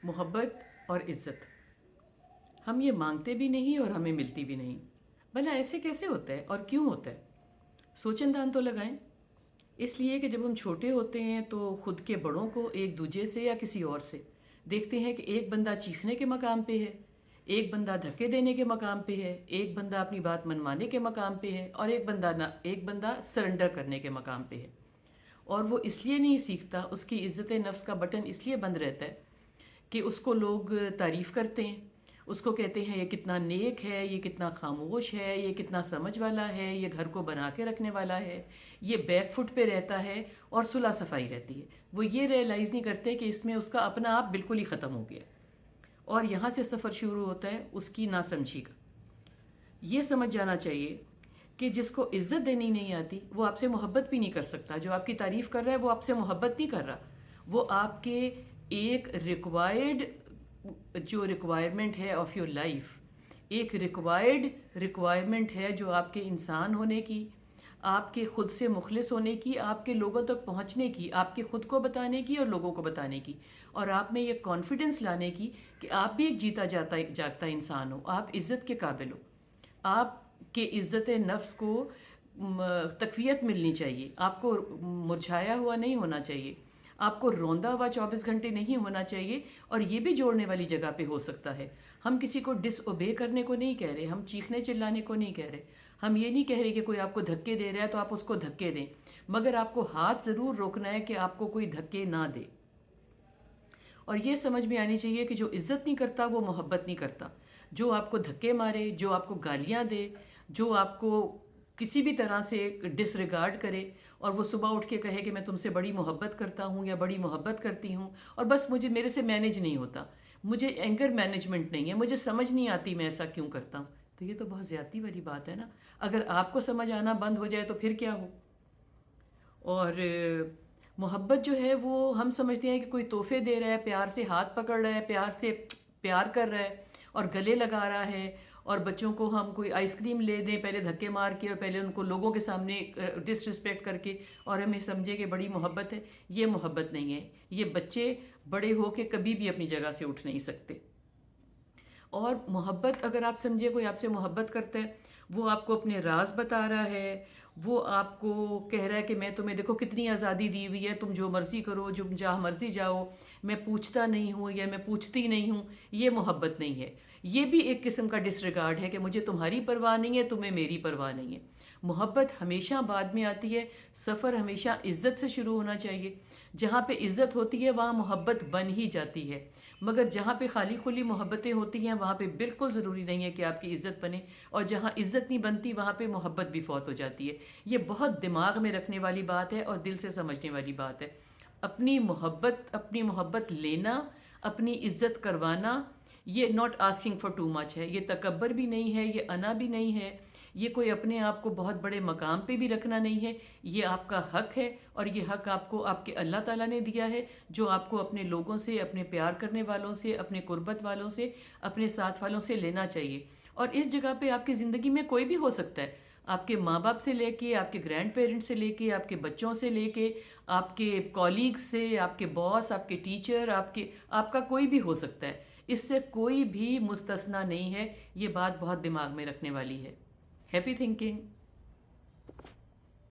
मोहब्बत और इज़्ज़त हम ये मांगते भी नहीं और हमें मिलती भी नहीं। भला ऐसे कैसे होता है और क्यों होता है? सोचन दान तो लगाएं। इसलिए कि जब हम छोटे होते हैं तो खुद के बड़ों को एक दूजे से या किसी और से देखते हैं कि एक बंदा चीखने के मकाम पे है, एक बंदा धक्के देने के मकाम पे है, एक बंदा अपनी बात मनवाने के मकाम पे है और एक बंदा सरेंडर करने के मकाम पे है। और वो इसलिए नहीं सीखता, उसकी इज़्ज़त नफ्स का बटन इसलिए बंद रहता है कि उसको लोग तारीफ़ करते हैं, उसको कहते हैं ये कितना नेक है, ये कितना खामोश है, ये कितना समझ वाला है, ये घर को बना के रखने वाला है, ये बैक फुट पे रहता है और सुलह सफाई रहती है। वो ये रियलाइज़ नहीं करते कि इसमें उसका अपना आप बिल्कुल ही ख़त्म हो गया। और यहाँ से सफ़र शुरू होता है उसकी नासमझी का। ये समझ जाना चाहिए कि जिसको इज़्ज़त देनी नहीं आती वो आपसे मोहब्बत भी नहीं कर सकता। जो आपकी तारीफ़ कर रहा है वो आपसे मोहब्बत नहीं कर रहा, वो आपके एक जो रिक्वायरमेंट है ऑफ योर लाइफ, एक रिक्वायरमेंट है जो आपके इंसान होने की, आपके ख़ुद से मुखलिस होने की, आपके लोगों तक पहुंचने की, आपके ख़ुद को बताने की और लोगों को बताने की, और आप में ये कॉन्फिडेंस लाने की कि आप भी एक जीता जागता इंसान हो, आप इज़्ज़त के काबिल हो, आपके इज़्ज़त नफ्स को तक़वियत मिलनी चाहिए, आपको मुरझाया हुआ नहीं होना चाहिए, आपको रोंदा हुआ 24 घंटे नहीं होना चाहिए। और ये भी जोड़ने वाली जगह पे हो सकता है। हम किसी को डिसओबे करने को नहीं कह रहे, हम चीखने चिल्लाने को नहीं कह रहे, हम ये नहीं कह रहे कि कोई आपको धक्के दे रहा है तो आप उसको धक्के दें, मगर आपको हाथ ज़रूर रोकना है कि आपको कोई धक्के ना दे। और ये समझ में आनी चाहिए कि जो इज़्ज़त नहीं करता वो मोहब्बत नहीं करता। जो आपको धक्के मारे, जो आपको गालियाँ दे, जो आपको किसी भी तरह से डिसरिगार्ड करे और वो सुबह उठ के कहे कि मैं तुमसे बड़ी मोहब्बत करता हूँ या बड़ी मोहब्बत करती हूँ और बस मुझे मेरे से मैनेज नहीं होता, मुझे एंगर मैनेजमेंट नहीं है, मुझे समझ नहीं आती मैं ऐसा क्यों करता हूँ, तो ये तो बहुत ज़्यादती वाली बात है ना। अगर आपको समझ आना बंद हो जाए तो फिर क्या हो। और मोहब्बत जो है वो हम समझते हैं कि कोई तोहफे दे रहा है, प्यार से हाथ पकड़ रहा है, प्यार से प्यार कर रहा है और गले लगा रहा है, और बच्चों को हम कोई आइसक्रीम ले दें पहले धक्के मार के और पहले उनको लोगों के सामने डिसरिस्पेक्ट करके और हमें समझे कि बड़ी मोहब्बत है। ये मोहब्बत नहीं है। ये बच्चे बड़े हो के कभी भी अपनी जगह से उठ नहीं सकते। और मोहब्बत अगर आप समझे कोई आपसे मोहब्बत करता है, वो आपको अपने राज बता रहा है, वो आपको कह रहा है कि मैं तुम्हें देखो कितनी आज़ादी दी हुई है, तुम जो मर्ज़ी करो, जो जहाँ मर्ज़ी जाओ, मैं पूछता नहीं हूँ या मैं पूछती नहीं हूँ, ये मोहब्बत नहीं है। ये भी एक किस्म का डिसरिगार्ड है कि मुझे तुम्हारी परवाह नहीं है, तुम्हें मेरी परवाह नहीं है। मोहब्बत हमेशा बाद में आती है। सफ़र हमेशा इज़्ज़त से शुरू होना चाहिए। जहाँ पे इज़्ज़त होती है वहाँ मोहब्बत बन ही जाती है। मगर जहाँ पे खाली खुली मोहब्बतें होती हैं वहाँ पे बिल्कुल ज़रूरी नहीं है कि आपकी इज़्ज़त बने, और जहाँ इज़्ज़त नहीं बनती वहाँ पे मोहब्बत भी फौत हो जाती है। ये बहुत दिमाग में रखने वाली बात है और दिल से समझने वाली बात है। अपनी मोहब्बत लेना, अपनी इज़्ज़त करवाना, ये not asking for too much है। ये तकब्बर भी नहीं है, ये अना भी नहीं है, ये कोई अपने आप को बहुत बड़े मकाम पे भी रखना नहीं है। ये आपका हक है और ये हक आपको आपके अल्लाह ताला ने दिया है, जो आपको अपने लोगों से, अपने प्यार करने वालों से, अपने कुर्बत वालों से, अपने साथ वालों से लेना चाहिए। और इस जगह पे आपकी ज़िंदगी में कोई भी हो सकता है, आपके माँ बाप से लेके, आपके ग्रैंड पेरेंट्स से लेके, आपके बच्चों से लेके, आपके कॉलीग्स से, आपके बॉस, आपके टीचर, आपका कोई भी हो सकता है। इससे कोई भी मुस्तस्ना नहीं है। ये बात बहुत दिमाग में रखने वाली है। Happy thinking.